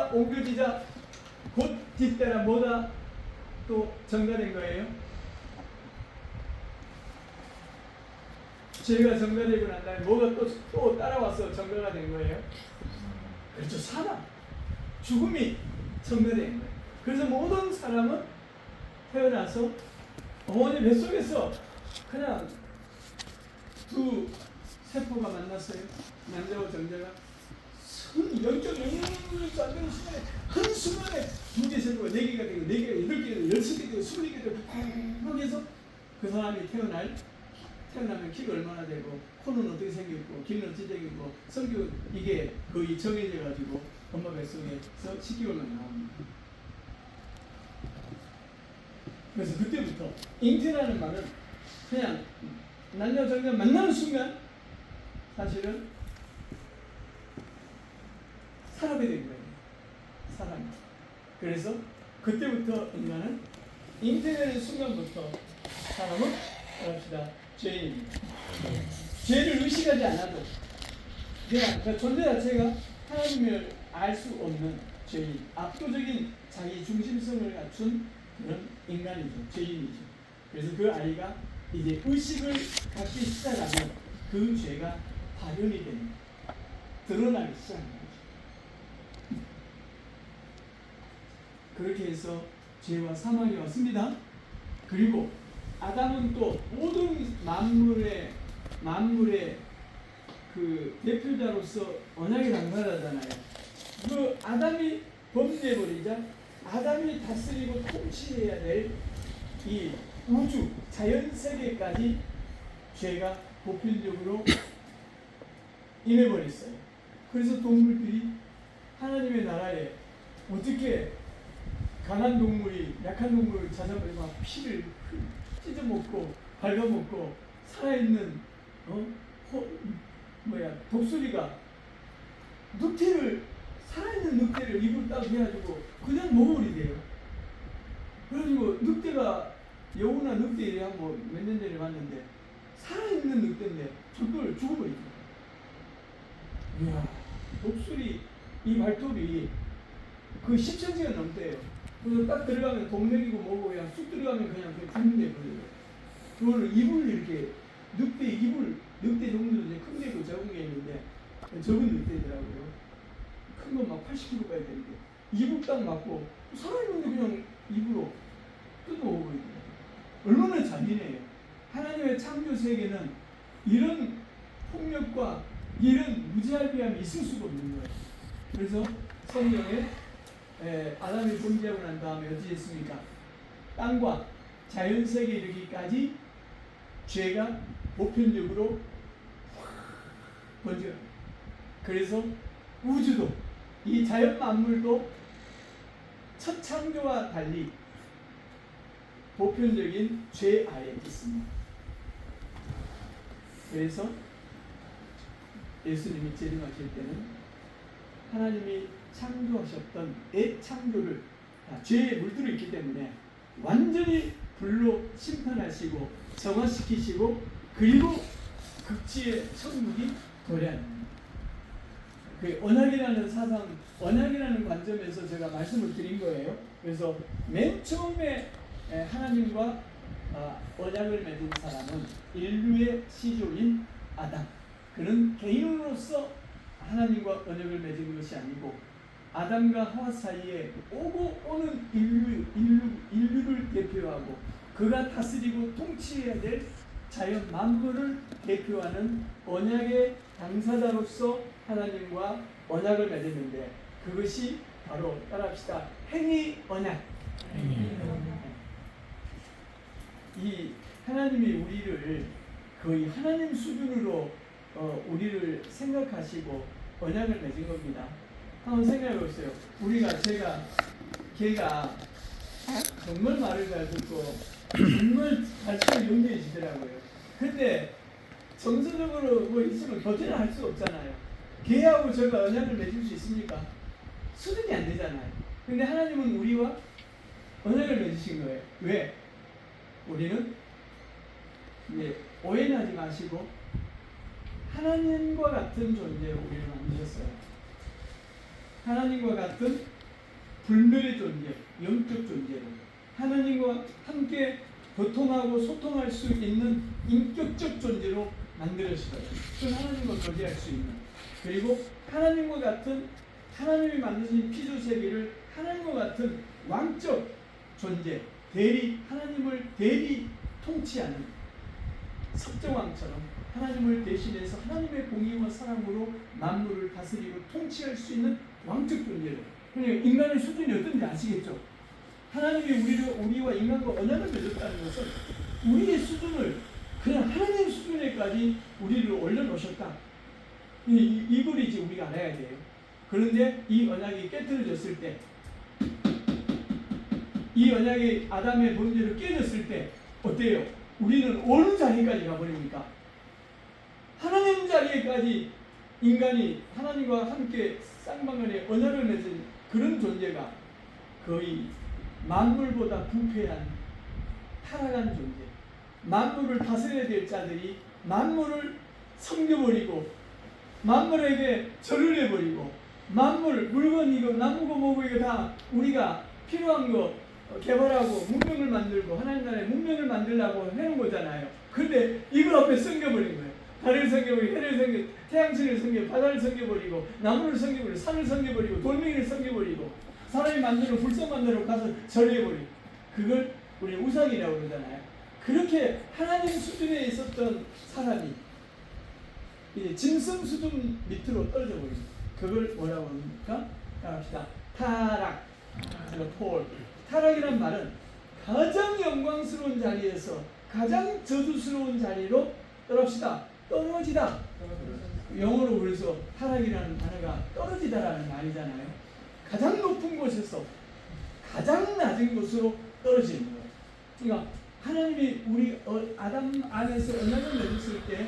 죄가 옮겨지자 곧 뒤따라 뭐가 또 증가된 거예요? 죄가 증가되고 난 다음에 뭐가 또 따라와서 증가가 된 거예요? 그렇죠. 사람. 죽음이 증가된 거예요. 그래서 모든 사람은 태어나서 어머니 뱃속에서 그냥 두 세포가 만났어요. 남자와 정자가 영적 영역을 안되는 순간에 한순간에 두 개 세포가 4개가 되고 4개가 8개가 되고 16개 되고 20개 되고 막 해서 그 사람이 태어나면 키가 얼마나 되고 코는 어떻게 생겼고 귀는 어떻게 생겼고 성격은 이게 거의 정해져 가지고 엄마 뱃속에서 10개월만 나옵니다. 그래서 그때부터 잉태라는 말은 그냥 남녀 정자 만나는 순간 사실은 사람이 된 거예요. 사람이. 그래서 그때부터 인간은 잉태되는 순간부터 사람은 그럽시다 죄인입니다. 죄를 의식하지 않아도 그냥 그 존재 자체가 하나님을 알 수 없는 죄인, 압도적인 자기 중심성을 갖춘 그런 인간이죠. 죄인이죠. 그래서 그 아이가 이제 의식을 갖기 시작하면 그 죄가 발현이 됩니다. 드러나기 시작합니다. 그렇게 해서 죄와 사망이 왔습니다. 그리고 아담은 또 모든 만물의 그 대표자로서 언약의 당사자잖아요. 그 아담이 범죄해버리자 아담이 다스리고 통치해야 될 이 우주, 자연세계까지 죄가 보편적으로 임해버렸어요. 그래서 동물들이 하나님의 나라에 어떻게 강한 동물이 약한 동물을 찾아버리고 피를 찢어먹고 갉아먹고 살아있는 독수리가 살아있는 늑대를 입을 딱 해가지고 그냥 먹어버리대요. 그래가지고 늑대가 여우나 늑대 한번 몇 년 전에 봤는데 살아있는 늑대인데 저걸 죽어버리더라고요. 이야, 독수리 이 발톱이 그 10cm가 넘대요. 그래서 딱 들어가면 동맥이고 뭐고 그냥 쑥 들어가면 그냥 죽는데 그래요. 그걸 입을 이렇게 늑대 정도 이제 큰 게 있고 적은 게 있는데 적은 늑대더라고요. 큰 건 막 80kg 가야 되는데 입을 딱 맞고 살아있는데 그냥 입으로 뜯어먹어버리더라고요. 얼마나 잔인해요. 하나님의 창조 세계는 이런 폭력과 이런 무지할비함이 있을 수가 없는 거예요. 그래서 성경에 아담이 범죄하고 난 다음에 어찌 했습니까? 땅과 자연세계에 이르기까지 죄가 보편적으로 번져요. 그래서 우주도 이 자연 만물도 첫 창조와 달리 보편적인 죄 아래에 있습니다. 그래서 예수님이 재림하실 때는 하나님이 창조하셨던 대창조를 죄에 물들어 있기 때문에 완전히 불로 심판하시고 정화시키시고 그리고 극지의 천국이 도래합니다. 그 언약이라는 사상, 언약이라는 관점에서 제가 말씀을 드린 거예요. 그래서 맨 처음에 하나님과 언약을 맺은 사람은 인류의 시조인 아담. 그는 개인으로서 하나님과 언약을 맺은 것이 아니고 아담과 하와 사이에 오고 오는 인류를 대표하고 그가 다스리고 통치해야 될 자연 만물을 대표하는 언약의 당사자로서 하나님과 언약을 맺었는데 그것이 바로 따라합시다. 행위 언약. 이 하나님이 우리를 거의 하나님 수준으로 우리를 생각하시고 언약을 맺은 겁니다. 한번 생각해 보세요. 걔가 정말 말을 잘 듣고 정말 발성이 용기해지더라고요. 근데 정서적으로 뭐 있으면 교제를 할 수 없잖아요. 걔하고 제가 언약을 맺을 수 있습니까? 수준이 안 되잖아요. 근데 하나님은 우리와 언약을 맺으신 거예요. 왜? 우리는 이제 오해는 하지 마시고 하나님과 같은 존재로 우리를 만드셨어요. 하나님과 같은 불멸의 존재, 영적 존재로 하나님과 함께 교통하고 소통할 수 있는 인격적 존재로 만들어지거든요. 그 하나님과 거대할 수 있는, 그리고 하나님과 같은, 하나님이 만드신 피조 세계를 하나님과 같은 왕적 존재, 하나님을 대리 통치하는 섭정왕처럼 하나님을 대신해서 하나님의 공의와 사랑으로 만물을 다스리고 통치할 수 있는 왕적 존재로. 그러니까 인간의 수준이 어떤지 아시겠죠? 하나님이 우리와 인간과 언약을 맺었다는 것은 우리의 수준을 그냥 하나님 수준에까지 우리를 올려놓으셨다. 이걸 이제 우리가 알아야 돼요. 그런데 이 언약이 깨뜨려졌을 때, 이 언약이 아담의 범죄로 깨졌을 때 어때요? 우리는 어느 자리까지 가버립니까? 하나님 자리에까지 인간이 하나님과 함께 쌍방간에 언약을 맺은 그런 존재가 거의 만물보다 부패한 타락한 존재, 만물을 다스려야 될 자들이 만물을 섬겨버리고 만물에게 절을 해버리고 만물, 물건이고 나무고 뭐고 이거 다 우리가 필요한 거 개발하고 문명을 만들고 하나님 나라의 문명을 만들려고 해놓은 거잖아요. 근데 이거 앞에 섬겨버린 거예요. 달을 섬겨버리고 해를 섬겨, 태양신을 섬겨, 바다를 섬겨버리고 나무를 섬겨버리고 산을 섬겨버리고 돌멩이를 섬겨버리고 사람이 만드는 불성 만들어 가서 절해버리고, 그걸 우리 우상이라고 그러잖아요. 그렇게 하나님 수준에 있었던 사람이 이제 짐승 수준 밑으로 떨어져 버립니다. 그걸 뭐라고 합니까? 따라합시다. 타락. 타락이란 말은 가장 영광스러운 자리에서 가장 저주스러운 자리로 떨어지다. 영어로 그래서 타락이라는 단어가 떨어지다라는 말이잖아요. 가장 높은 곳에서 가장 낮은 곳으로 떨어지는 거예요. 그러니까 하나님이 우리 아담 안에서 언약을 맺었을 때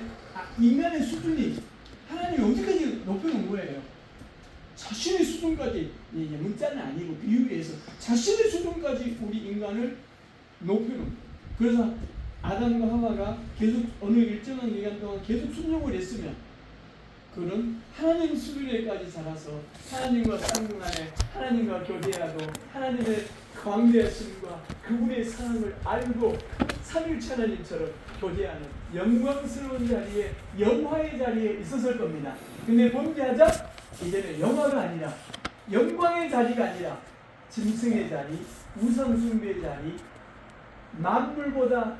인간의 수준이 하나님이 어디까지 높여놓은 거예요. 자신의 수준까지, 이게 문자는 아니고 비유해서 자신의 수준까지 우리 인간을 높여놓은 거예요. 그래서 아담과 하와가 계속 어느 일정한 기간 동안 계속 순종을 했으면 그는 하나님 수준에까지 자라서 하나님과 쌍둥하에 하나님과 교제하고 하나님의 광대하심과 그분의 사랑을 알고 삼일체 하나님처럼 교제하는 영광스러운 자리에, 영화의 자리에 있었을 겁니다. 근데 범죄하자 이제는 영화가 아니라, 영광의 자리가 아니라 짐승의 자리, 우상숭배의 자리, 만물보다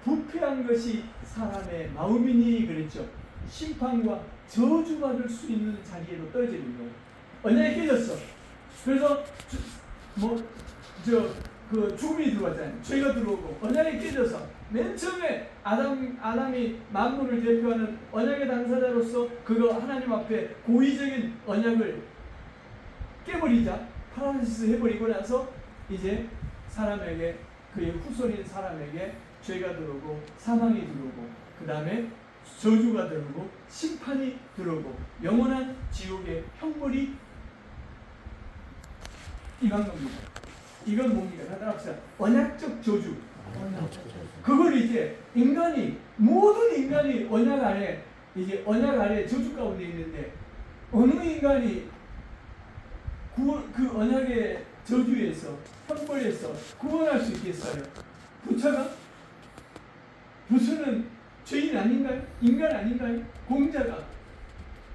부패한 것이 사람의 마음이니 그랬죠. 심판과 저주받을 수 있는 자리로 떨어지는 거예요. 언약이 깨졌어. 그래서 죽음이 들어왔잖아요. 죄가 들어오고 언약이 깨져서 맨 처음에 아담이 만물을 대표하는 언약의 당사자로서 그거 하나님 앞에 고의적인 언약을 깨버리자, 파라시스 해버리고 나서 이제 사람에게, 그의 후손인 사람에게 죄가 들어오고 사망이 들어오고 그 다음에 저주가 들어오고 심판이 들어오고 영원한 지옥의 형벌이 임한 겁니다. 이건 뭡니까? 따라합시다. 언약적 저주. 그걸 이제 모든 인간이 언약 아래 저주 가운데 있는데 어느 인간이 그 언약의 저주에서, 형벌에서 구원할 수 있겠어요? 부처는 죄인 아닌가요? 인간 아닌가요? 공자가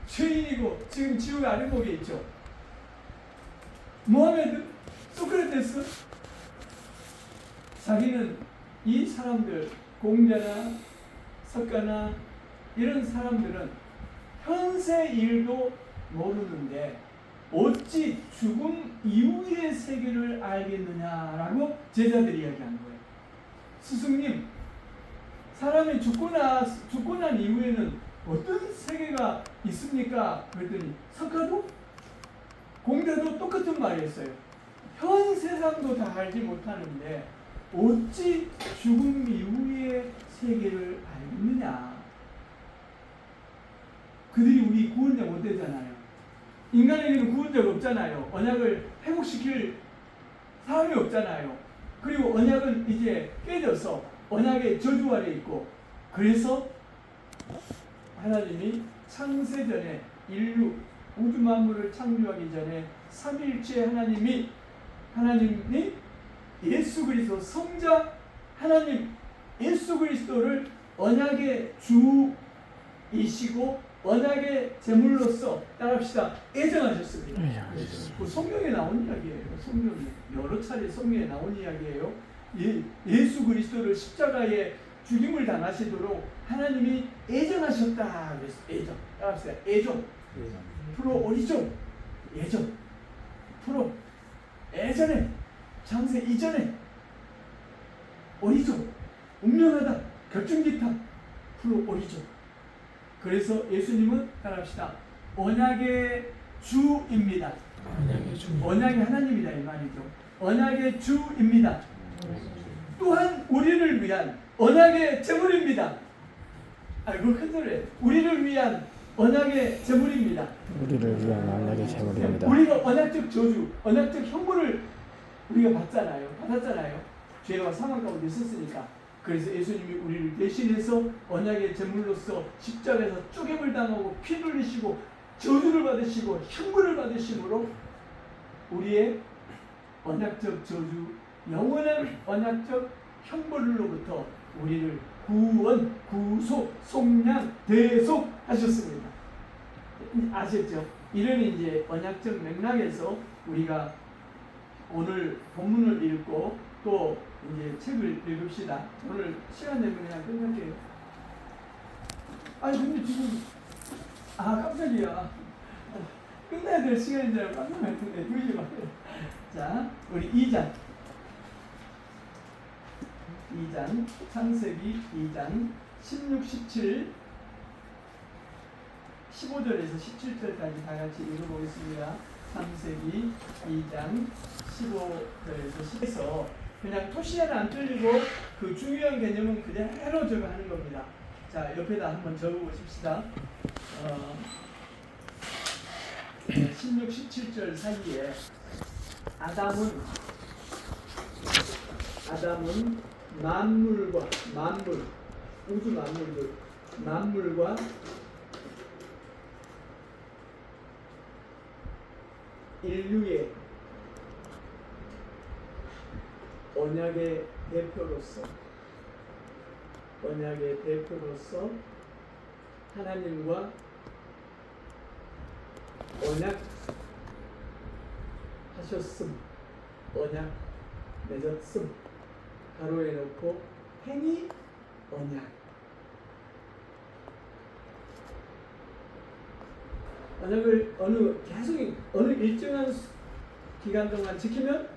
죄인이고 지금 지옥 아래목에 있죠. 모하메드, 소크라테스, 자기는 이 사람들, 공자나 석가나 이런 사람들은 현세 일도 모르는데 어찌 죽음 이후의 세계를 알겠느냐라고 제자들이 이야기하는 거예요. 스승님, 사람이 죽고 난 이후에는 어떤 세계가 있습니까? 그랬더니 석가도 공자도 똑같은 말이었어요. 현 세상도 다 알지 못하는데 어찌 죽음 이후의 세계를 알겠느냐. 그들이 우리 구원자 못 되잖아요. 인간에게는 구원자가 없잖아요. 언약을 회복시킬 사람이 없잖아요. 그리고 언약은 이제 깨져서 언약의 저주 아래 있고, 그래서 하나님이 창세전에 인류 우주 만물을 창조하기 전에 삼위일체 하나님이 하나님이 예수 그리스도 성자 하나님 예수 그리스도를 언약의 주이시고 언약의 제물로서 따라합시다. 애정하셨습니다. 그 성경에 나온 이야기예요. 성경 여러 차례 성경에 나온 이야기예요. 예수 그리스도를 십자가에 죽임을 당하시도록 하나님이 애정하셨다. 그래서 애정. 따라합시다. 애정. 프로 오리종. 애정. 프로 예전에 창세 이전에 오리종. 운명하다. 결정기타. 프로 오리종. 그래서 예수님은 따라합시다. 언약의 주입니다. 언약의 하나님이다 이 말이죠. 언약의 주입니다. 또한 우리를 위한 언약의 제물입니다. 아이고 큰 소리. 우리를 위한 언약의 제물입니다. 우리를 위한 언약의 제물입니다. 우리가 언약적 저주, 언약적 형벌을 우리가 받았잖아요. 죄와 사망 가운데 있었으니까. 그래서 예수님이 우리를 대신해서 언약의 제물로서 십자가에서 쪼개물 당하고 피 흘리시고 저주를 받으시고 형벌을 받으심으로 우리의 언약적 저주, 영원한 언약적 형벌로부터 우리를 구원, 구속, 속량, 대속하셨습니다. 아셨죠? 이런 이제 언약적 맥락에서 우리가 오늘 본문을 읽고 또 이제 책을 읽읍시다. 오늘 시간 되면 그냥 끝낼게요. 아니 근데 지금 깜짝이야. 끝내야 될 시간인 줄 알고 깜짝 놀랐는데 그러지 마세요. 자, 우리 2장 창세기 2장 16, 17 15절에서 17절까지 다 같이 읽어보겠습니다. 창세기 2장 15절에서 10에서 그냥 토시에는 안 틀리고 그 중요한 개념은 그대로 저거 하는 겁니다. 자, 옆에다 한번 적어보십시다. 16, 17절 사이에 아담은 우주 만물과 인류의 언약의 대표로서 하나님과 언약 맺었음 가로에 놓고 행위 언약을 어느 일정한 기간 동안 지키면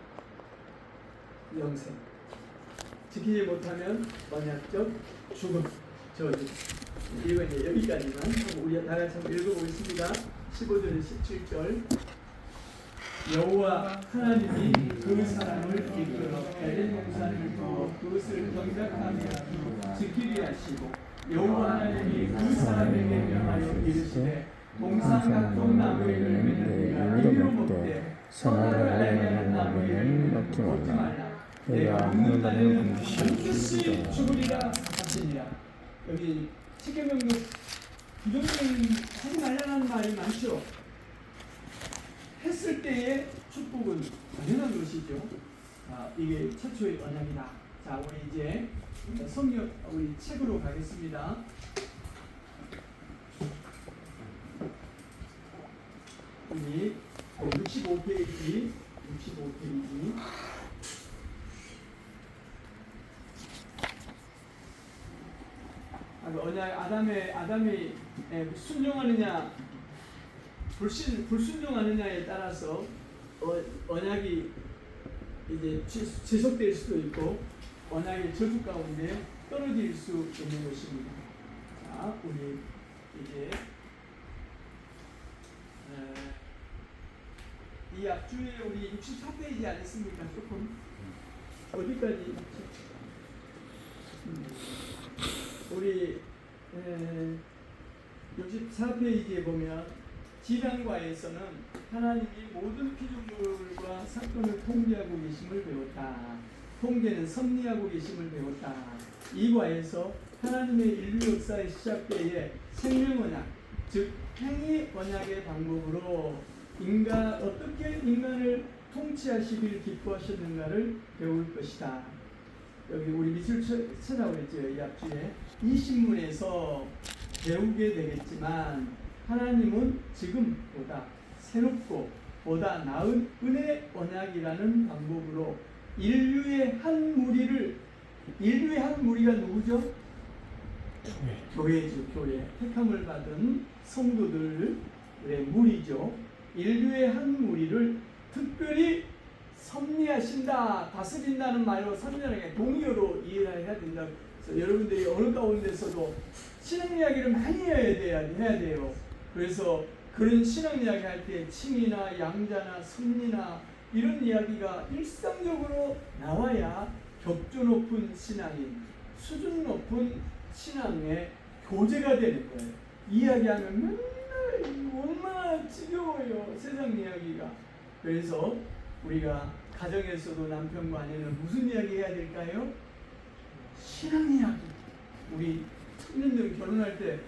영생, 지키지 못하면 언약적 죽음, 저주. 이건 이제 여기까지만 하고 우리가 다 같이 한번 읽어보겠습니다. 15절에 17절. 여호와 하나님이 그 사람을 이끌어 에덴 동산을 두어 그것을 경작하며 지키게 하시고 여호와 하나님이 그 사람에게 명하여 이르시되 동산각종 나무의 열매는 의로 먹되 선악을 알게 나무에는 먹지 말라. 내가 먹는 자는 반드시 죽으리라 하시니라. 여기 십계명도 부정적인 하지 말라는 말이 많죠. 했을 때의 축복은 당연한 것이죠. 이게 최초의 언약이다. 자, 우리 이제 우리 책으로 가겠습니다. 우리 65페이지. 언약 아담이 순종하느냐 불순종하느냐에 따라서 언약이 이제 지속될 수도 있고 언약의 저주 가운데 떨어질 수 있는 것입니다. 자, 우리 이제 이 앞주에 우리 64페이지 안 했습니까? 조금 어디까지? 우리 64페이지에 보면 지상과에서는 하나님이 모든 피조물과 사건을 통제하고 계심을 배웠다. 통제는 섭리하고 계심을 배웠다. 이 과에서 하나님의 인류 역사의 시작때에 생명언약, 즉 행위 언약의 방법으로 어떻게 인간을 통치하시길 기뻐하셨는가를 배울 것이다. 여기 우리 미술 찾아오고 있죠. 이 앞주에 이 신문에서 배우게 되겠지만 하나님은 지금보다 새롭고 보다 나은 은혜 언약이라는 방법으로 인류의 한 무리가 누구죠? 교회죠. 교회. 택함을 받은 성도들의 무리죠. 인류의 한 무리를 특별히 섭리하신다. 다스린다는 말로 섭리하는 동의어로 이해를 해야 된다. 그래서 여러분들이 어느 가운데서도 신앙 이야기를 많이 해야 돼요. 그래서 그런 신앙 이야기 할 때 칭이나 양자나 섭리나 이런 이야기가 일상적으로 나와야 격조 높은 신앙이 수준 높은 신앙의 교재가 되는 거예요. 이야기하면 맨날 얼마나 지겨워요. 세상 이야기가. 그래서 우리가 가정에서도 남편과 아내는 무슨 이야기 해야 될까요? 신앙 이야기. 우리 청년들 결혼할 때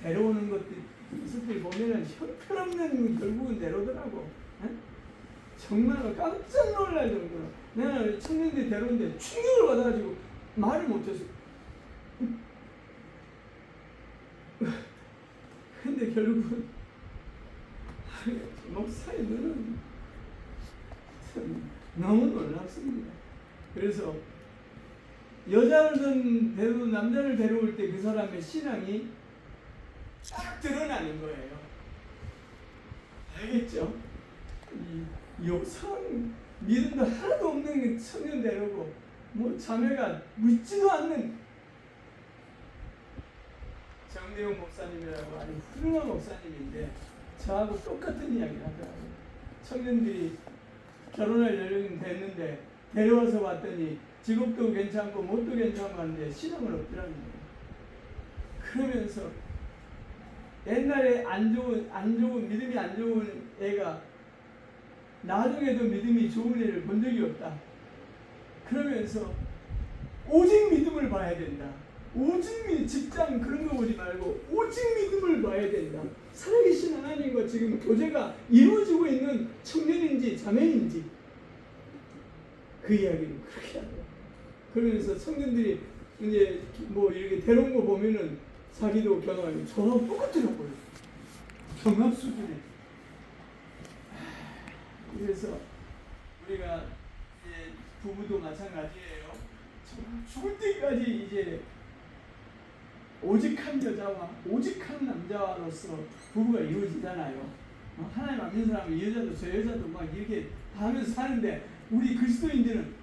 데려오는 것들 있을 때 보면은 형편없는 결국은 데려오더라고. 에? 정말로 깜짝 놀랄 정도로. 내가 청년들 데려오는데 충격을 받아가지고 말을 못해서. 근데 결국은 목사의 눈은 너무 놀랍습니다. 그래서 여자든 데려오든 남자를 데려올 때 그 사람의 신앙이 딱 드러나는 거예요. 알겠죠? 사람 믿음도 하나도 없는 청년 데려오고 뭐 자매가 믿지도 않는 정대용 목사님이라고 아주 훌륭한 목사님인데 저하고 똑같은 이야기를 하더라고요. 청년들이 결혼할 연령이 됐는데 데려와서 봤더니 직업도 괜찮고 뭣도 괜찮고 하는데 신앙은 없더라는 거예요. 그러면서 옛날에 믿음이 안 좋은 애가 나중에도 믿음이 좋은 애를 본 적이 없다. 그러면서 오직 믿음을 봐야 된다. 오직 직장 그런 거 보지 말고 오직 믿음을 봐야 된다. 살아계신 하나님과 지금 교제가 이루어지고 있는 청년인지 자매인지 그 이야기를 그렇게 하더라고요. 그러면서 청년들이 이제 뭐 이렇게 데려온 거 보면은 자기도 경험이 저하고 똑같더라고요. 경험 수준에. 그래서 우리가 이제 부부도 마찬가지예요. 죽을 때까지 이제 오직한 여자와 오직한 남자로서 부부가 이루어지잖아요. 하나님 안 믿는 사람은 이 여자도 저 여자도 막 이렇게 하면서 사는데 우리 그리스도인들은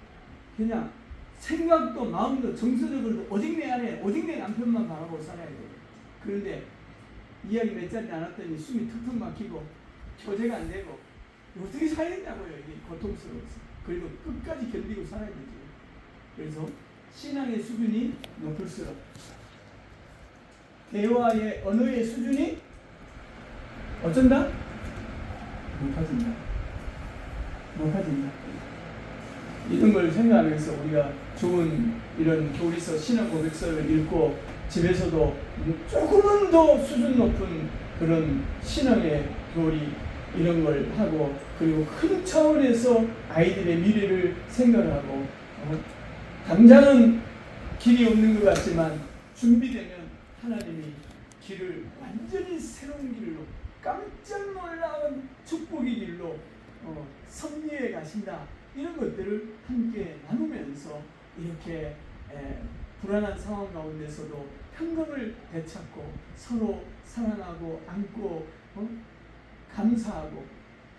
그냥 생각도 마음도 정서적으로도 오직 내 안에 오직 내 남편만 바라보고 살아야 돼요. 그런데 이야기 몇 자리 나눴더니 숨이 턱턱 막히고 교제가 안 되고 어떻게 살아야 되냐고요. 이게 고통스러워서. 그리고 끝까지 견디고 살아야 되죠. 그래서 신앙의 수준이 높을수록 대화의 언어의 수준이 어쩐다? 높아진다. 이런 걸 생각하면서 우리가 좋은 이런 교리서 신앙 고백서를 읽고 집에서도 조금은 더 수준 높은 그런 신앙의 교리 이런 걸 하고 그리고 큰 차원에서 아이들의 미래를 생각하고 당장은 길이 없는 것 같지만 준비되면 하나님이 길을 완전히 새로운 길로 깜짝 놀라운 축복의 길로 섭리해 가신다. 이런 것들을 함께 나누면서 이렇게 불안한 상황 가운데서도 평강을 되찾고 서로 사랑하고 안고 감사하고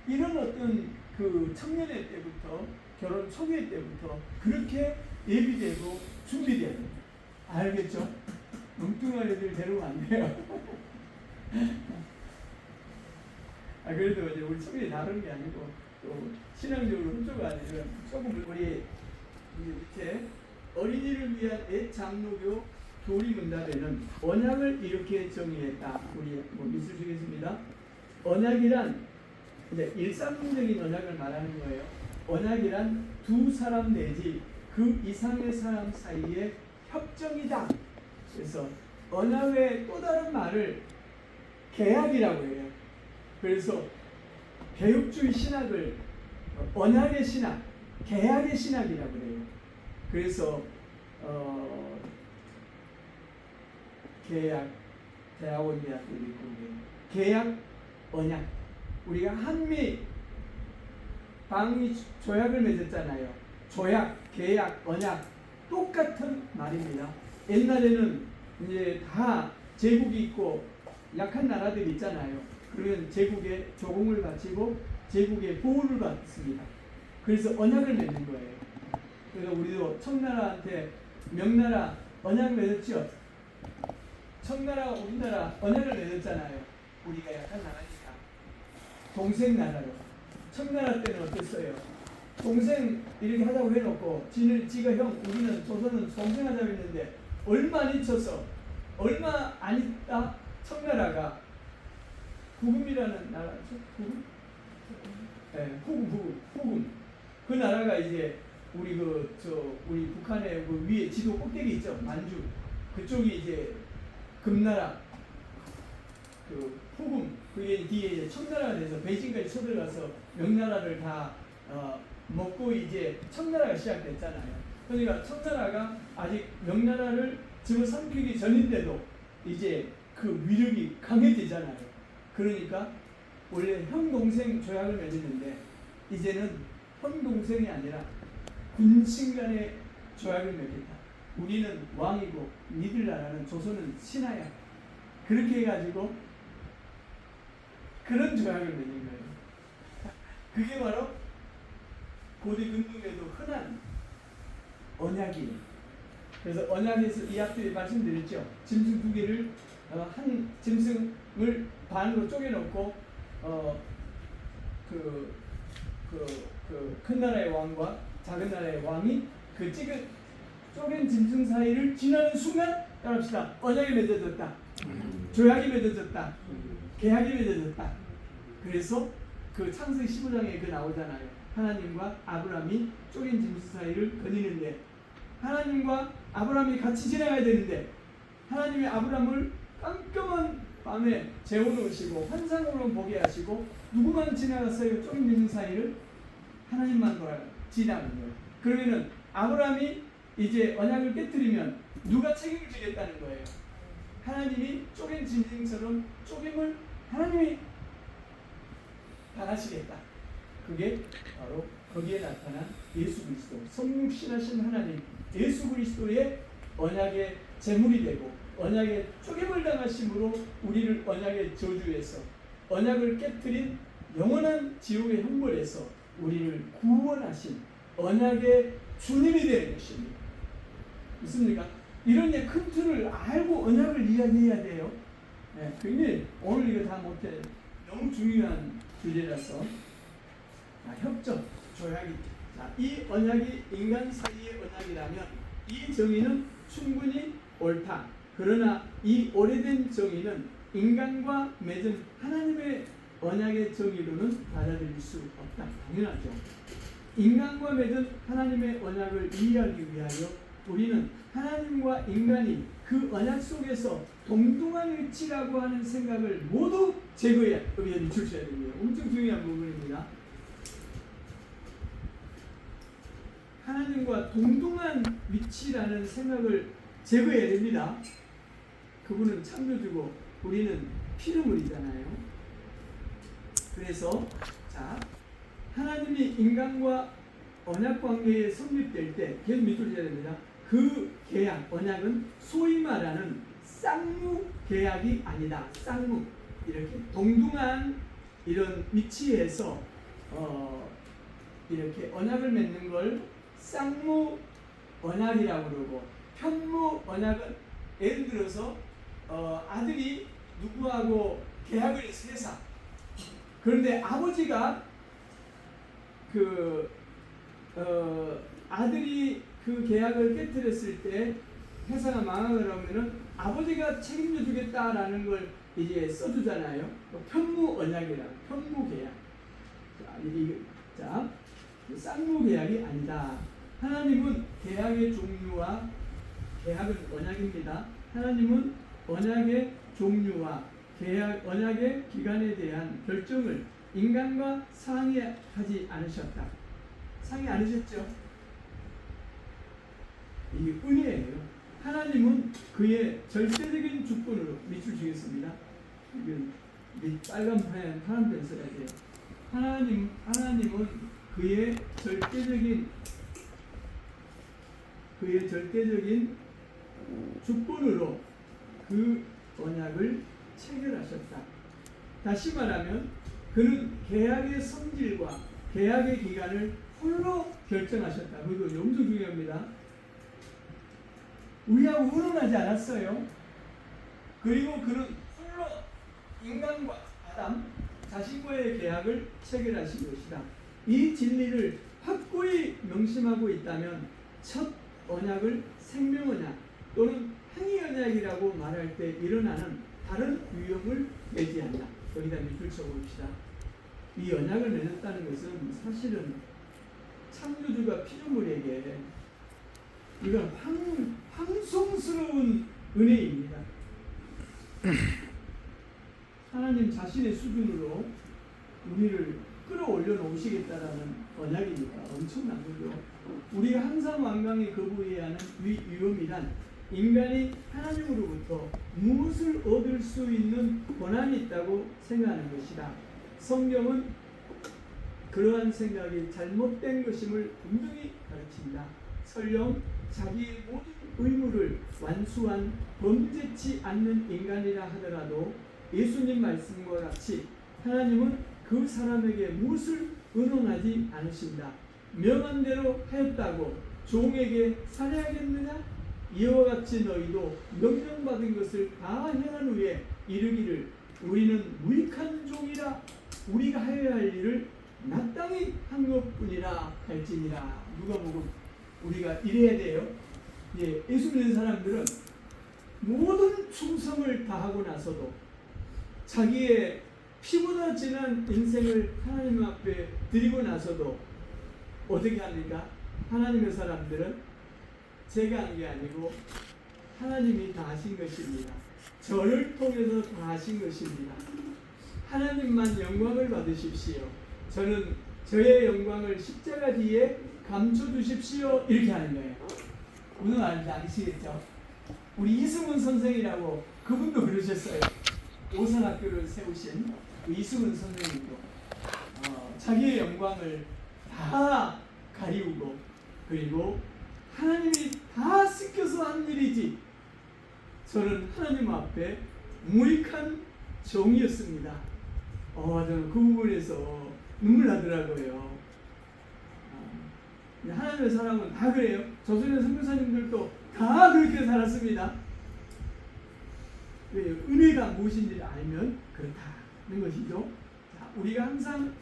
이런 어떤 그 청년의 때부터 결혼 초기의 때부터 그렇게 예비되고 준비돼야 됩니다. 알겠죠? 엉뚱한 애들 데려오면 안 돼요. 그래도 이제 우리 청년이 다른 게 아니고 또 신앙적으로 흡조가 아니라 조금 우리 밑에 어린이를 위한 옛 장로교 교리 문답에는 언약을 이렇게 정의했다. 우리 밑을 주겠습니다. 언약이란 이제 일상적인 언약을 말하는 거예요. 언약이란 두 사람 내지 그 이상의 사람 사이의 협정이다. 그래서 언약의 또 다른 말을 계약이라고 해요. 그래서 개혁주의 신학을 언약의 신학, 계약의 신학이라고 그래요. 그래서 계약, 대학원 대학도 있고 계약, 언약. 우리가 한미 방위 조약을 맺었잖아요. 조약, 계약, 언약 똑같은 말입니다. 옛날에는 이제 다 제국이 있고 약한 나라들이 있잖아요. 그러면 제국에 조공을 바치고 제국의 보호를 받습니다. 그래서 언약을 맺는 거예요. 그래서 우리도 청나라한테 명나라 언약 맺었죠. 청나라가 우리나라 언약을 맺었잖아요. 우리가 약한 나라니까. 동생 나라로. 청나라 때는 어땠어요? 동생 이렇게 하자고 해놓고 지가 형, 우리는 조선은 동생 하자고 했는데 얼마 안 있어서 얼마 안 있다 청나라가 후금이라는 나라죠. 후금? 네, 후금. 그 나라가 이제 우리 우리 북한의 그 위에 지도 꼭대기 있죠. 만주. 그쪽이 이제 금나라. 그 후금. 그게 뒤에 이제 청나라가 돼서 베이징까지 쳐들어가서 명나라를 다 먹고 이제 청나라가 시작됐잖아요. 그러니까 청나라가 아직 명나라를 집어삼키기 전인데도 이제 그 위력이 강해지잖아요. 그러니까 원래 형 동생 조약을 맺었는데 이제는 형 동생이 아니라 군신 간의 조약을 맺겠다. 우리는 왕이고 니들 나라는 조선은 신하야. 그렇게 해가지고 그런 조약을 맺은 거예요. 그게 바로 고대 근동에도 흔한 언약이에요. 그래서 언약에서 이 앞에 말씀드렸죠. 짐승 두 개를 한 짐승을 반으로 쪼개놓고 큰 나라의 왕과 작은 나라의 왕이 그 쪼갠 짐승 사이를 지나는 순간 따라합시다. 언약이 맺어졌다. 조약이 맺어졌다. 계약이 맺어졌다. 그래서 그 창세기 15장에 그 나오잖아요. 하나님과 아브라함이 쪼갠 짐승 사이를 거니는데 하나님과 아브라함이 같이 지나가야 되는데 하나님이 아브라함을 깜깜한 밤에 재워놓으시고 환상으로 보게 하시고 누구만 지나갔어요? 쪼갠 짐승 사이를? 하나님만 지나간 거예요. 그러면은 아브라함이 이제 언약을 깨뜨리면 누가 책임을 지겠다는 거예요? 하나님이 쪼갠 짐승처럼 쪼갰을 하나님이 당하시겠다. 그게 바로 거기에 나타난 예수 그리스도, 성육신하신 하나님 예수 그리스도의 언약의 제물이 되고 언약의 쪼갰을 당하심으로 우리를 언약의 저주에서 언약을 깨뜨린 영원한 지옥의 형벌에서 우리를 구원하신 언약의 주님이 되는 것입니다. 있습니까? 이런 큰 틀을 알고 언약을 이야기해야 돼요. 네, 굉장히 오늘 이거 다 못해. 너무 중요한 주제라서 협정, 조약이. 이 언약이 인간 사이의 언약이라면 이 정의는 충분히 옳다. 그러나 이 오래된 정의는 인간과 맺은 하나님의 언약의 정의로는 받아들일 수 없다. 당연하죠. 인간과 맺은 하나님의 언약을 이해하기 위하여 우리는 하나님과 인간이 그 언약 속에서 동등한 위치라고 하는 생각을 모두 제거해야 의견이 주셔야 됩니다. 엄청 중요한 부분입니다. 하나님과 동등한 위치라는 생각을 제거해야 됩니다. 그분은 창조주고 우리는 피조물이잖아요. 그래서 하나님이 인간과 언약 관계에 성립될 때 계속 밑으로 해야 됩니다. 그 계약, 언약은 소위 말하는 쌍무 계약이 아니다. 쌍무. 이렇게 동등한 이런 위치에서 이렇게 언약을 맺는 걸 쌍무 언약이라고 그러고, 편무 언약은 예를 들어서 아들이 누구하고 계약을 해서 그런데 아버지가 아들이 그 계약을 깨뜨렸을 때 회사가 망하려면은 아버지가 책임져 주겠다라는 걸 이제 써주잖아요. 편무 언약이라, 편무 계약. 쌍무 계약이 아니다. 하나님은 계약의 종류와 계약은 언약입니다. 하나님은 언약의 종류와 언약의 기간에 대한 결정을 인간과 상의하지 않으셨다. 상의 않으셨죠? 이게 은혜예요. 하나님은 그의 절대적인 주권으로 밑줄 주겠습니다. 이건 빨간 펜, 파란 펜 써야 돼요. 하나님은 그의 절대적인 주권으로 그 언약을 체결하셨다. 다시 말하면 그는 계약의 성질과 계약의 기간을 홀로 결정하셨다. 그리고 엄청 중요합니다. 우리하고 의논하지 않았어요. 그리고 그는 홀로 인간과 아담 자신과의 계약을 체결하신 것이다. 이 진리를 확고히 명심하고 있다면 첫 언약을 생명언약 또는 행위언약이라고 말할 때 일어나는 다른 유형을 매지한다. 여기다 밑줄 쳐봅시다. 이 언약을 맺었다는 것은 사실은 창조주가 피조물에게 이건 황송스러운 은혜입니다. 하나님 자신의 수준으로 우리를 끌어올려 놓으시겠다라는 언약이니까 엄청난 거죠. 우리가 항상 완강히 거부해야 하는 위험이란 인간이 하나님으로부터 무엇을 얻을 수 있는 권한이 있다고 생각하는 것이다. 성경은 그러한 생각이 잘못된 것임을 분명히 가르친다. 설령 자기의 모든 의무를 완수한 범죄치 않는 인간이라 하더라도 예수님 말씀과 같이 하나님은 그 사람에게 무엇을 의논하지 않으신다. 명한 대로 하였다고 종에게 살해하겠느냐? 이와 같이 너희도 명령받은 것을 다 행한 후에 이르기를 우리는 무익한 종이라 우리가 하여야 할 일을 마땅히 한 것뿐이라 할지니라. 누가 보고 우리가 이래야 돼요. 예수 믿는 사람들은 모든 충성을 다하고 나서도 자기의 피보다 진한 인생을 하나님 앞에 드리고 나서도 어떻게 합니까? 하나님의 사람들은 제가 한 게 아니고 하나님이 다 하신 것입니다. 저를 통해서 다 하신 것입니다. 하나님만 영광을 받으십시오. 저는 저의 영광을 십자가 뒤에 감춰주십시오. 이렇게 하는 거예요. 무슨 말인지 아시겠죠? 우리 이승훈 선생이라고 그분도 그러셨어요. 오선학교를 세우신 이승훈 선생님도 자기의 영광을 다 가리우고 그리고 하나님이 다 시켜서 한 일이지 저는 하나님 앞에 무익한 종이었습니다. 저는 그 부분에서 눈물 나더라고요. 하나님의 사람은 다 그래요. 조선의 선교사님들도 다 그렇게 살았습니다. 은혜가 무엇인지를 알면 그렇다는 것이죠. 자, 우리가 항상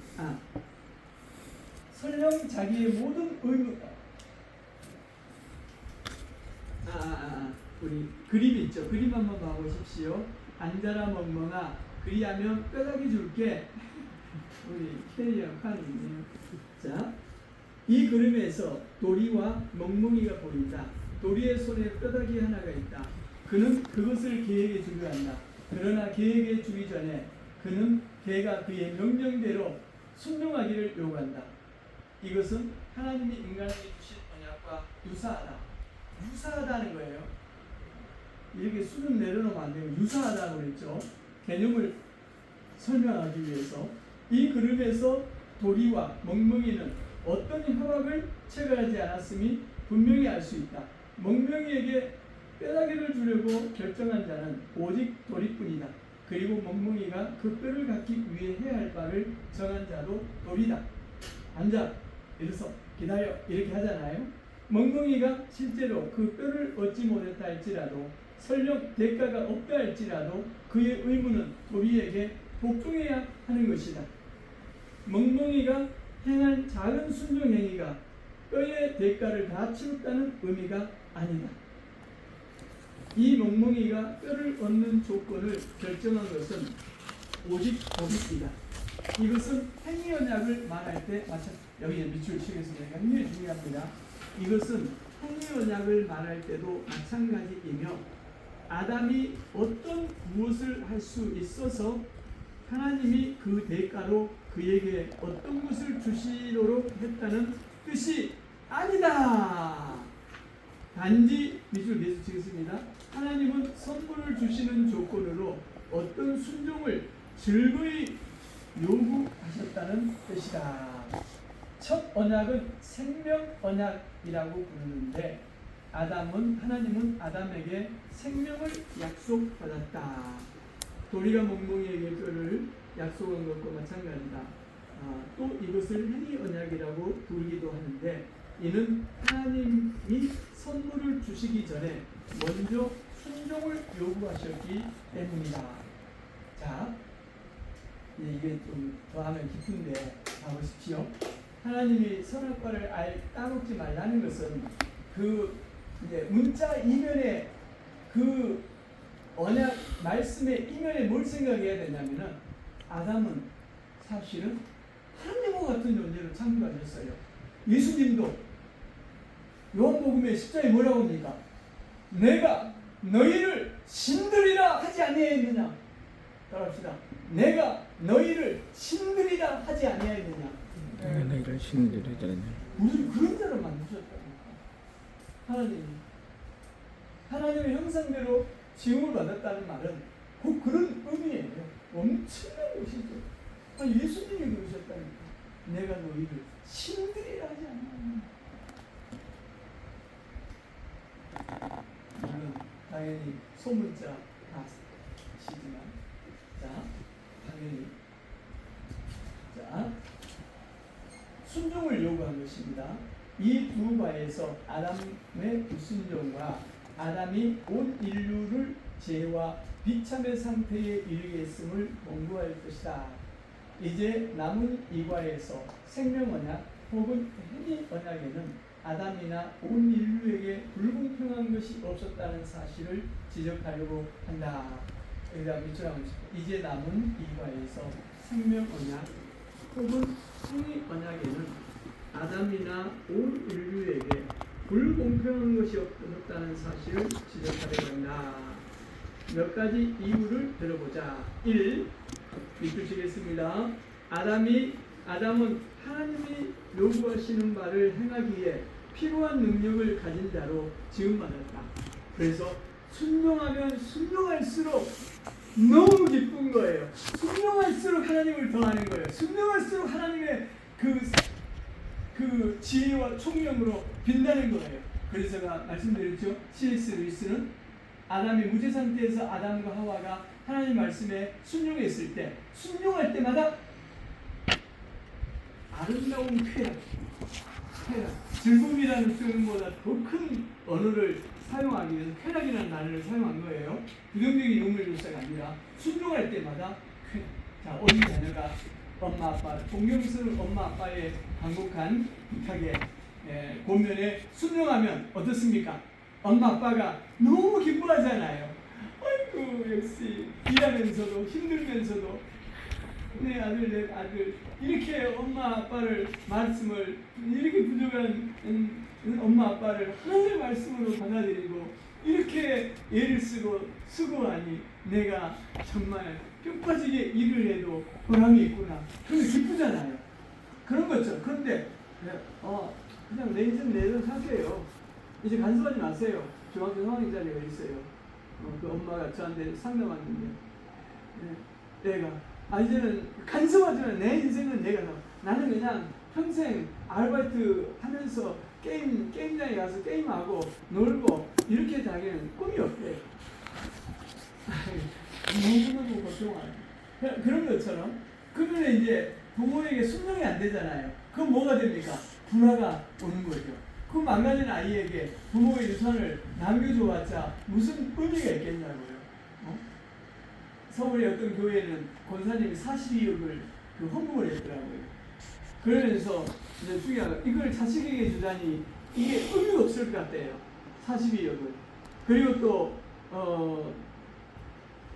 설령 자기의 모든 의무 우리 그림 있죠. 그림 한번 봐보십시오. 앉아라 멍멍아 그리하면 뼈다귀 줄게. 우리 캐리어 칸이네요. 자, 이 그림에서 도리와 멍멍이가 보인다. 도리의 손에 뼈다귀 하나가 있다. 그는 그것을 개에게 주려 한다. 그러나 개에게 주기 전에 그는 개가 그의 명령대로 순종하기를 요구한다. 이것은 하나님이 인간에게 주신 언약과 유사하다. 유사하다는 거예요. 이렇게 수준 내려놓으면 안 되고 유사하다고 그랬죠. 개념을 설명하기 위해서 이 그림에서 도리와 멍멍이는 어떤 협약을 체결하지 않았음이 분명히 알 수 있다. 멍멍이에게 뼈다귀를 주려고 결정한 자는 오직 도리뿐이다. 그리고 멍멍이가 그 뼈를 갖기 위해 해야 할 바를 정한 자도 도리다. 앉아, 일어서, 기다려 이렇게 하잖아요. 멍멍이가 실제로 그 뼈를 얻지 못했다 할지라도 설령 대가가 없다 할지라도 그의 의무는 도리에게 복종해야 하는 것이다. 멍멍이가 행한 작은 순종 행위가 뼈의 대가를 다 치렀다는 의미가 아니다. 이 멍멍이가 뼈를 얻는 조건을 결정한 것은 오직 도리이다. 이것은 행위 언약을 말할 때 여기에 밑줄 치겠습니다. 굉장히 중요합니다. 이것은 행위 언약을 말할 때도 마찬가지이며 아담이 어떤 무엇을 할 수 있어서 하나님이 그 대가로 그에게 어떤 것을 주시도록 했다는 뜻이 아니다. 단지 밑줄 계속 치겠습니다. 하나님은 선물을 주시는 조건으로 어떤 순종을 즐거이 요구하셨다는 뜻이다. 첫 언약은 생명 언약이라고 부르는데 하나님은 아담에게 생명을 약속받았다. 도리가 멍멍이에게 뼈를 약속한 것과 마찬가지다. 또 이것을 행위 언약이라고 부르기도 하는데 이는 하나님이 선물을 주시기 전에 먼저 순종을 요구하셨기 때문이다. 자, 이게 좀 더하면 깊은데 봐보십시오. 하나님이 선악과를 따먹지 말라는 것은 그 이제 문자 이면에 그 언약 말씀의 이면에 뭘 생각해야 되냐면은 아담은 사실은 하나님과 같은 존재로 창조하셨어요. 예수님도 요한복음의 10장에 뭐라고 합니까? 내가 너희를 신들이라 하지 아니하였느냐? 따라합시다. 내가 너희를 신들이라 하지 아니하였느냐? 내가 너희를 신들이라 하지 아니하였느냐? 우리를 그런 자로 만드셨다니까. 하나님의 형상대로 지음을 받았다는 말은 곧 그런 의미예요. 엄청난 것이죠. 예수님이 그러셨다니까. 내가 너희를 신들이라 하지 않느냐. 물론 당연히 소문자 다시지만 당연히 순종을 요구한 것입니다. 이 두 바에서 아담의 불순종과 아담이 온 인류를 죄와 비참의 상태에 이르게 했음을 공부할 것이다. 이제 남은 이과에서 생명 언약 혹은 행위 언약에는 아담이나 온 인류에게 불공평한 것이 없었다는 사실을 지적하려고 한다. 여기다 밑줄하고 싶어. 이제 남은 이과에서 생명 언약 혹은 행위 언약에는 아담이나 온 인류에게 불공평한 것이 없었다는 사실을 지적하려고 한다. 몇 가지 이유를 들어보자. 1. 밑줄 치겠습니다. 아담은 하나님이 요구하시는 바를 행하기에 필요한 능력을 가진 자로 지음받았다. 그래서 순종하면 순종할수록 너무 기쁜 거예요. 순종할수록 하나님을 더하는 거예요. 순종할수록 하나님의 그 지혜와 총명으로 빛나는 거예요. 그래서 제가 말씀드렸죠. C.S. 루이스는 아담이 무죄 상태에서 아담과 하와가 하나님 말씀에 순종했을 때 순종할 때마다 아름다운 쾌락, 즐거움이라는 표현보다 더 큰 언어를 사용하기 위해서 쾌락이라는 단어를 사용한 거예요. 부정적인 용어를 조사가 아니라 순종할 때마다 자, 어린 자녀가 엄마 아빠, 존경스러운 엄마 아빠의 간곡한 부탁에 권면에 순종하면 어떻습니까? 엄마 아빠가 너무 기뻐하잖아요. 아이고 역시 일하면서도 힘들면서도 내 아들 이렇게 엄마 아빠를 말씀을 이렇게 부족한 엄마 아빠를 하나님의 말씀으로 받아들이고 이렇게 애를 쓰고 수고하니 내가 정말 뼈 빠지게 일을 해도 보람이 있구나. 그러면 기쁘잖아요. 그런 거죠. 그런데 그냥 내 인생 내돈 사세요. 이제 간섭하지 마세요. 중학교 3학년 자리가 있어요. 그 엄마가 저한테 상담하는데 내가 이제는 간섭하지만 내 인생은 내가 나는 그냥 평생 아르바이트 하면서 게임장에 가서 게임하고 놀고 이렇게 자기는 꿈이 없대. 너무너무 걱정하네. 그런 것처럼 그러면 이제 부모에게 순종이 안 되잖아요. 그럼 뭐가 됩니까? 불화가 오는 거죠. 그 망가진 아이에게 부모의 유산을 남겨줘봤자 무슨 의미가 있겠냐고요. 서울의 어떤 교회는 권사님이 42억을 헌금을 했더라고요. 그러면서 이제 중요한 이걸 자식에게 주다니 이게 의미가 없을 것 같아요. 42억을. 그리고 또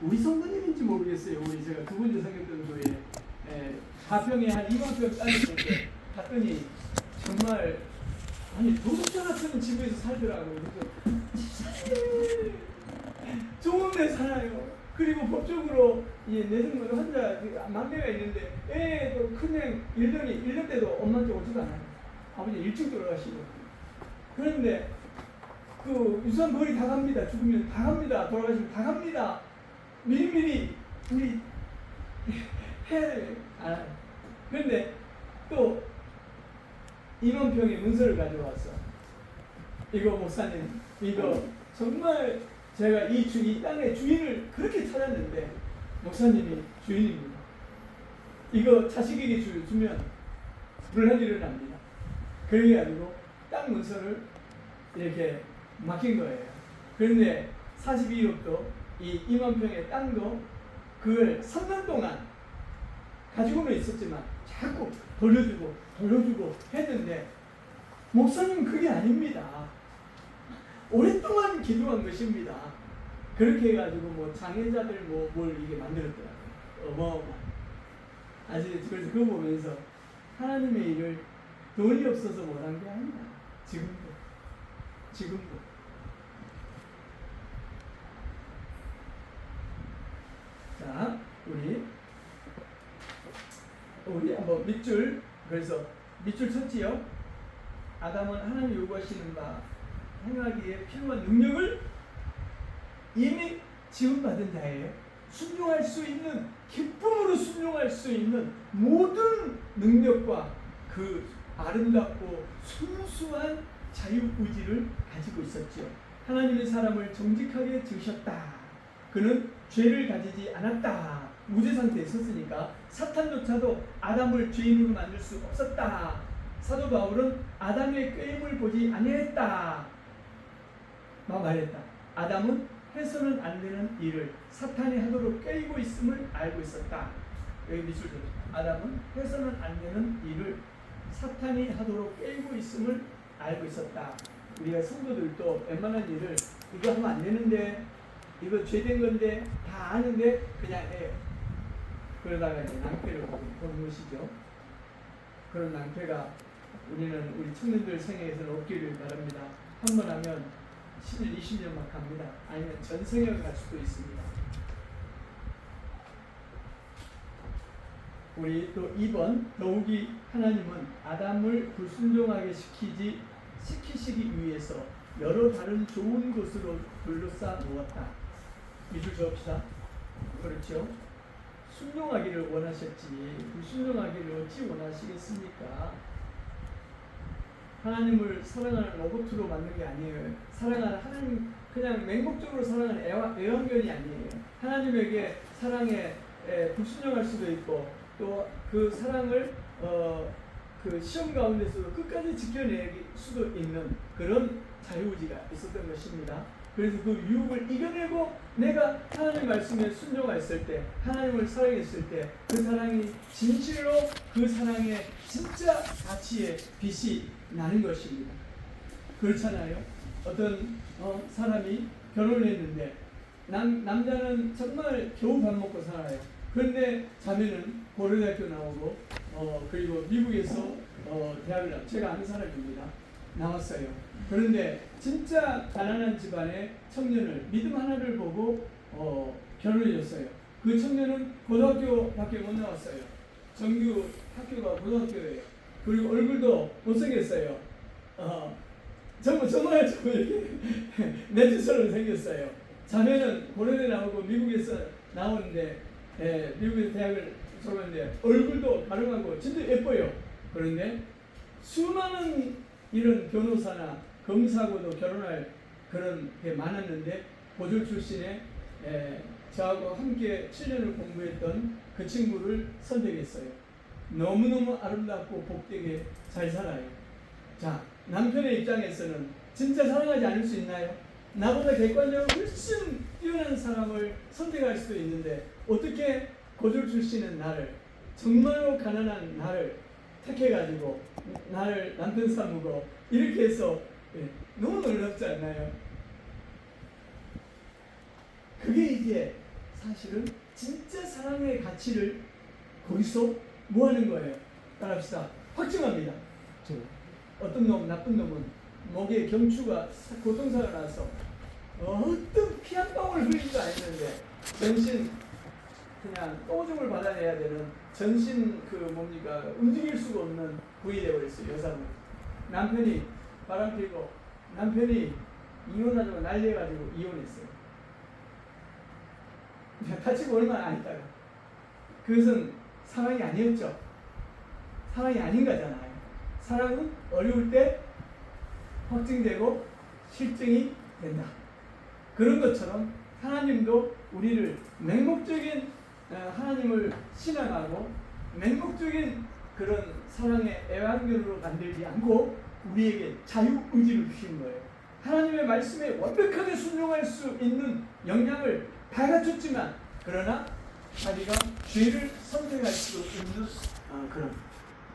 우리 성도님인지 모르겠어요. 우리 제가 두 번째 성경던 교회 가평에 한 2만 평 딸릴 때 갔더니 정말 도둑자 같은 집에서 살더라고요. 그래서 좋은 데 살아요. 그리고 법적으로 이 내성모도 환자 막내가 있는데 애도 큰애 일년 때도 엄마한테 오지도 않아요. 아버지 일찍 돌아가시고. 그런데 그 유산 거의 다 갑니다. 죽으면 다 갑니다. 돌아가시면 다 갑니다. 미리미리 우리 해야 돼요. 그런데 또 임원평이 문서를 가져왔어. 이거 목사님, 이거 정말 제가 이 땅의 주인을 그렇게 찾았는데 목사님이 주인입니다. 이거 자식에게 주면 불난 일은 납니다. 그래가지고 땅 문서를 이렇게 맡긴 거예요. 그런데 42억도 이 임원평의 땅도 그걸 3년 동안 가지고는 있었지만 자꾸 돌려주고 했는데 목사님은 그게 아닙니다. 오랫동안 기도한 것입니다. 그렇게 해가지고 뭐 장애자들 뭘 이게 만들었더라고요. 어마어마. 아시겠죠? 그래서 그거 보면서 하나님의 일을 돈이 없어서 못한 게 아니라 지금도. 자, 우리 한번 밑줄, 그래서 밑줄 쳤지요. 아담은 하나님 요구하시는 바 행하기에 필요한 능력을 이미 지원받은 자예요. 순종할 수 있는, 기쁨으로 순종할 수 있는 모든 능력과 그 아름답고 순수한 자유의지를 가지고 있었지요. 하나님의 사람을 정직하게 지으셨다. 그는 죄를 가지지 않았다. 무죄 상태에 있었으니까 사탄조차도 아담을 죄인으로 만들 수 없었다. 사도 바울은 아담의 꾀임을 보지 아니했다. 말했다. 아담은 해서는 안 되는 일을 사탄이 하도록 꾀이고 있음을 알고 있었다. 여기 밑줄 줘. 아담은 해서는 안 되는 일을 사탄이 하도록 꾀이고 있음을 알고 있었다. 우리가 성도들도 웬만한 일을 이거 하면 안 되는데, 이거 죄된 건데 다 아는데 그냥 해요. 그러다가 이제 낭패를 보는 것이죠. 그런 낭패가 우리 청년들 생애에서는 없기를 바랍니다. 한 번 하면 10년, 20년 막 갑니다. 아니면 전생을 갈 수도 있습니다. 우리 또 2번, 더욱이 하나님은 아담을 불순종하게 시키시기 위해서 여러 다른 좋은 곳으로 둘러싸 놓았다. 밑줄 저읍시다. 그렇죠? 순종하기를 원하셨지 불순종하기를 어찌 원하시겠습니까? 하나님을 사랑하는 로봇으로 만든 게 아니에요. 사랑하는 하나님, 그냥 맹목적으로 사랑하는 애완견이 아니에요. 하나님에게 사랑에 불순종할 수도 있고 또 그 사랑을 그 시험 가운데서도 끝까지 지켜낼 수도 있는 그런 자유의지가 있었던 것입니다. 그래서 그 유혹을 이겨내고 내가 하나님 말씀에 순종했을 때, 하나님을 사랑했을 때 그 사랑이 진실로 그 사랑의 진짜 가치의 빛이 나는 것입니다. 그렇잖아요. 어떤 사람이 결혼을 했는데 남자는 정말 겨우 밥 먹고 살아요. 그런데 자매는 고려대학교 나오고 그리고 미국에서 대학을 제가 아는 사람입니다. 나왔어요. 그런데 진짜 가난한 집안의 청년을 믿음 하나를 보고 결혼해줬어요. 그 청년은 고등학교밖에 못 나왔어요. 정규 학교가 고등학교예요. 그리고 얼굴도 못생겼어요. 정말 이렇게 네트처럼 생겼어요. 자매는 고려대 나오고 미국에서 나오는데 미국에서 대학을 졸업했는데 얼굴도 가름하고 진짜 예뻐요. 그런데 수많은 이런 변호사나 검사하고도 결혼할 그런 게 많았는데 고졸 출신의 저하고 함께 7년을 공부했던 그 친구를 선택했어요. 너무너무 아름답고 복되게 잘 살아요. 자, 남편의 입장에서는 진짜 사랑하지 않을 수 있나요? 나보다 객관적으로 훨씬 뛰어난 사람을 선택할 수도 있는데 어떻게 고졸 출신은 나를, 정말로 가난한 나를 택해가지고 나를 남편 삼고 이렇게 해서 너무 놀랍지 않나요? 그게 이제 사실은 진짜 사랑의 가치를 거기서 뭐 하는 거예요? 따라합시다. 확증합니다. 어떤 놈, 나쁜 놈은 목에 경추가 고통사가 나서 어떤 피 한 방울 흘리지도 않았는데 전신 그냥 오줌을 받아내야 되는 전신 움직일 수가 없는 부위 되어버렸어요. 여성은. 남편이 바람피고 남편이 이혼하자고 난리해가지고 이혼했어요. 다치고 얼마 안 있다가. 그것은 사랑이 아니었죠. 사랑이 아닌 거잖아요. 사랑은 어려울 때 확증되고 실증이 된다. 그런 것처럼 하나님도 우리를 맹목적인 하나님을 신앙하고 맹목적인 그런 사랑의 애완견으로 만들지 않고 우리에게 자유의지를 주신 거예요. 하나님의 말씀에 완벽하게 순종할 수 있는 역량을 다 갖췄지만 그러나 자기가 죄를 선택할 수 있는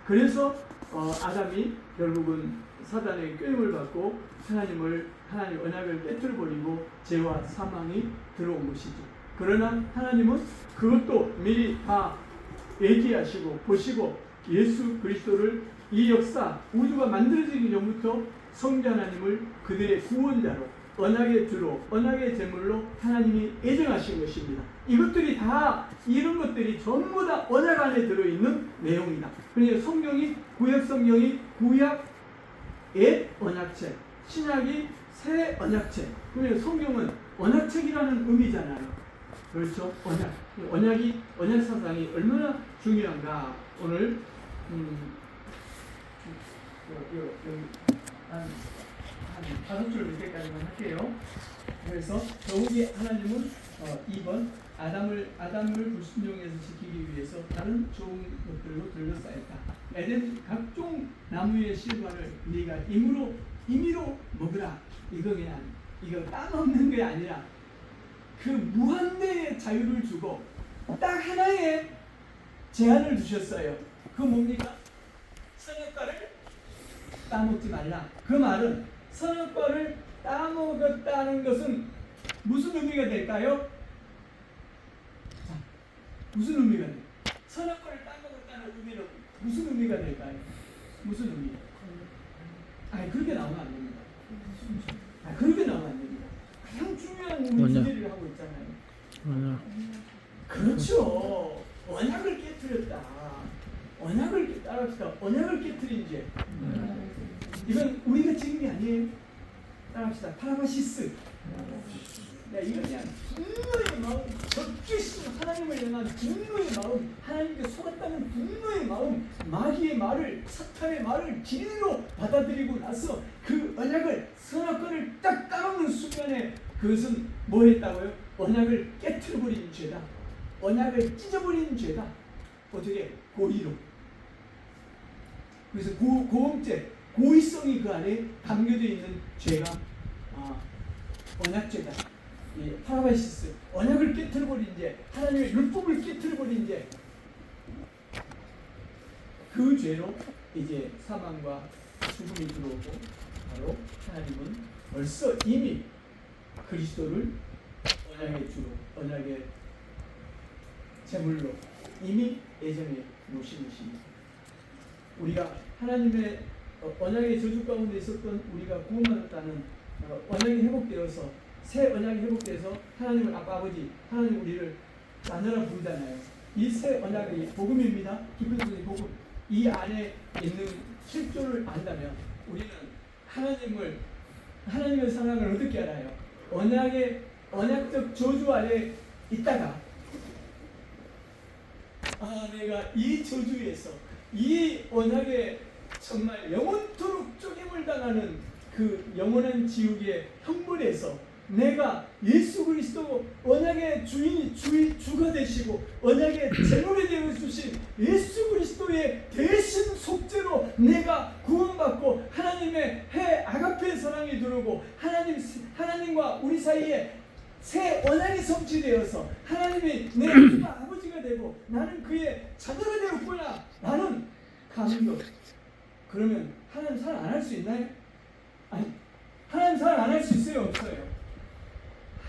그래서 아담이 결국은 사단의 꾀임을 받고 하나님 언약을 깨뜨려버리고 죄와 사망이 들어온 것이죠. 그러나 하나님은 그것도 미리 다 예기하시고 보시고 예수 그리스도를 이 역사 우주가 만들어지기 전부터 성자 하나님을 그들의 구원자로 언약의 주로 언약의 제물로 하나님이 예정하신 것입니다. 이것들이 다 이런 것들이 전부 다 언약 안에 들어있는 내용이다. 그러니까 성경이 구약 성경이 구약 옛 언약책, 신약이 새 언약책. 그러면 성경은 언약책이라는 의미잖아요. 그렇죠? 언약 사상이 얼마나 중요한가. 오늘 한 5줄 밑에까지만 할게요. 그래서 더욱이 하나님은 2번 아담을 불순종에서 지키기 위해서 다른 좋은 것들로 둘러싸였다. 에덴 각종 나무의 실과를 네가 임의로 먹으라. 이거 따먹는 게 아니라 그 무한대의 자유를 주고 딱 하나의 제한을 두셨어요. 그 뭡니까? 선악과를 따먹지 말라. 그 말은 선악과를 따먹었다는 것은 무슨 의미가 될까요? 자, 무슨 의미가 돼요? 선악과를 따먹었다는 의미는 무슨 의미가 될까요? 무슨 의미? 그렇게 나오면 안 됩니다. 그렇게 나오면 안 됩니다. 가장 중요한 우리 주제를 하고 있잖아요. 그렇죠. 언약을 깨뜨렸다. 언약을 깨뜨린 죄. 이건 우리가 지은 게 아니에요. 따라합시다. 파라바시스. 이건 그냥 분노의 마음, 적개심 하나님을 향한 분노의 마음, 하나님께 속았다는 분노의 마음, 마귀의 말을, 사탄의 말을 진리로 받아들이고 나서 그 언약을, 선악과를 딱 따먹는 순간에 그것은 뭐 했다고요? 언약을 깨트려버린 죄다. 언약을 찢어버린 죄다. 어떻게? 고의로. 그래서 고음죄, 고의성이 그 안에 담겨져 있는 죄가 언약죄다. 파라바시스, 언약을 깨트려버린 죄, 하나님의 율법을 깨트려버린 죄, 그 죄로 이제 사망과 죽음이 들어오고 바로 하나님은 벌써 이미 그리스도를 언약의 주로, 언약의 제물로 이미 예정해 놓으신 것입니다. 우리가 하나님의 언약의 저주 가운데 있었던 우리가 구원받았다는 언약이 회복되어서 새 언약이 회복돼서 하나님을 아버지, 하나님 우리를 자녀라 부르잖아요. 이 새 언약이 복음입니다. 깊은 뜻의 복음. 이 안에 있는 실조를 안다면 우리는 하나님의 사랑을 어떻게 알아요? 언약적 저주 아래 있다가 내가 이 저주에서 이 언약에 정말 영원토록 쪼개물 당하는 그 영원한 지옥의 형벌에서 내가 예수 그리스도 언약의 주가 되시고 언약의 제물이 되어 주신 예수 그리스도의 대신 속죄로 내가 구원받고 하나님의 아가페 사랑이 들어오고 하나님과 우리 사이에 새 언약이 성취되어서 하나님이 내 아버지가 되고 나는 그의 자녀가 되었구나. 나는 감격. 그러면 하나님 사랑 안 할 수 있나요? 아니, 하나님 사랑 안 할 수 있어요? 없어요?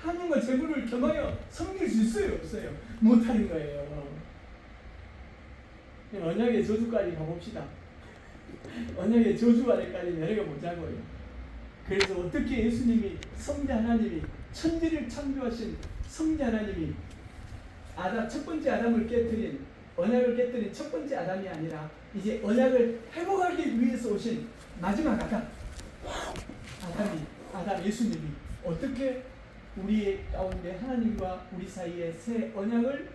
하나님과 제물을 겸하여 섬길 수 있어요? 없어요? 못하는 거예요. 언약의 저주까지 가봅시다. 언약의 저주 아래까지 내려가 보자고요. 그래서 어떻게 예수님이 성자 하나님이 천지를 창조하신 성자 하나님이 첫 번째 아담을 깨뜨린 언약을 깨뜨린 첫 번째 아담이 아니라 이제 언약을 회복하기 위해서 오신 마지막 아담 예수님이 어떻게 우리 가운데 하나님과 우리 사이에 새 언약을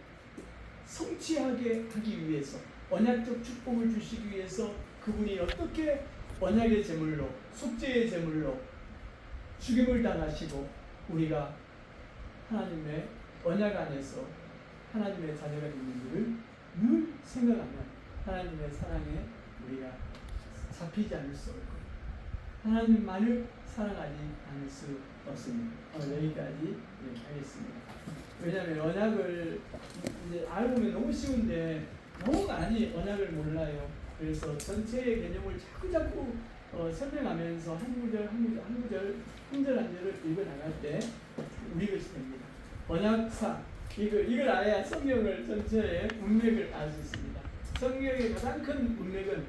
성취하게 하기 위해서 언약적 축복을 주시기 위해서 그분이 어떻게 언약의 제물로 속죄의 제물로 죽임을 당하시고 우리가 하나님의 언약 안에서 하나님의 자녀가 있는지를 늘 생각하면 하나님의 사랑에 우리가 잡히지 않을 수 없고 하나님만을 사랑하지 않을 수 없습니다. 여기까지 하겠습니다. 왜냐하면 언약을 이제 알고 보면 너무 쉬운데 너무 많이 언약을 몰라요. 그래서 전체의 개념을 자꾸 설명하면서 한 구절 한 절을 읽어 나갈 때 우리 것이 됩니다. 언약사 이걸 알아야 성경을 전체의 문맥을 알 수 있습니다. 성경의 가장 큰 문맥은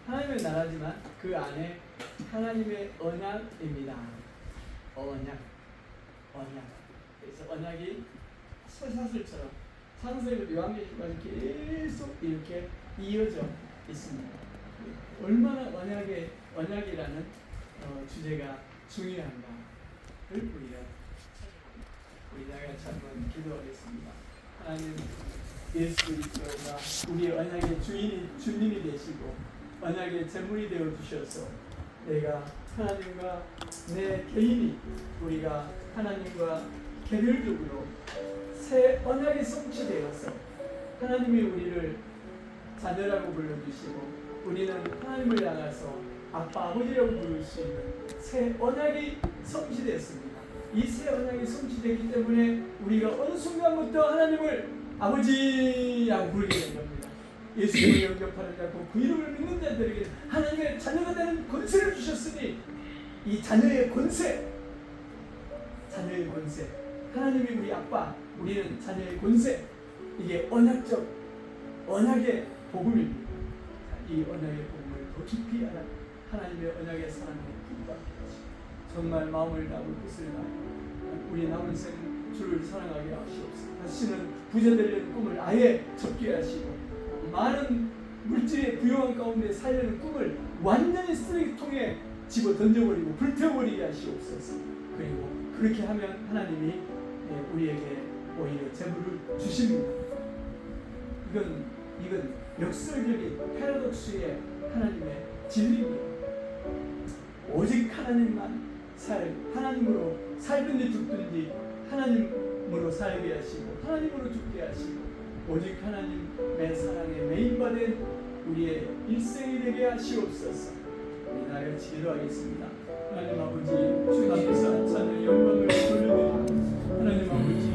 하나님의 나라지만 그 안에 하나님의 언약입니다. 언약. 그래서 언약이 쇠사슬처럼 창세기부터 요한계시록까지 계속 이렇게 이어져 있습니다. 얼마나 언약이라는 주제가 중요한가를 우리 다 같이 한번 기도하겠습니다. 하나님 예수 그리스도가 우리의 언약의 주님이 되시고 언약의 제물이 되어 주셔서 내가 하나님과 내 개인이 우리가 하나님과 개별적으로 새 언약이 성취되어서 하나님이 우리를 자녀라고 불러주시고 우리는 하나님을 향해서 아빠 아버지라고 부를 수 있는 새 언약이 성취되었습니다. 이 새 언약이 성취되기 때문에 우리가 어느 순간부터 하나님을 아버지라고 부르게 된 겁니다. 예수님을 영접하는 자고 그 이름을 믿는 자들에게 하나님의 자녀가 되는 권세를 주셨으니 이 자녀의 권세 하나님이 우리 아빠 우리는 자녀의 권세 이게 언약의 복음입니다. 이 언약의 복음을 더 깊이 알아 하나님의 언약의 사랑에 붙박히 정말 마음을 다하고 뜻을 다하고 우리 남은 생 주를 사랑하게 하시옵소서. 다시는 부자 되려는 꿈을 아예 접게 하시고 많은 물질의 부요한 가운데 살려는 꿈을 완전히 쓰레기통에 집어 던져버리고 불태워버리게 하시옵소서. 그리고 그렇게 하면 하나님이 우리에게 오히려 재물을 주십니다. 이건 역설적인 패러독스의 하나님의 진리입니다. 오직 하나님으로 살든지 죽든지 하나님으로 살게 하시고 하나님으로 죽게 하시고 오직 하나님의 사랑에 메인받은 우리의 일생이 되게 하시옵소서. 우리 다 같이 기도하겠습니다.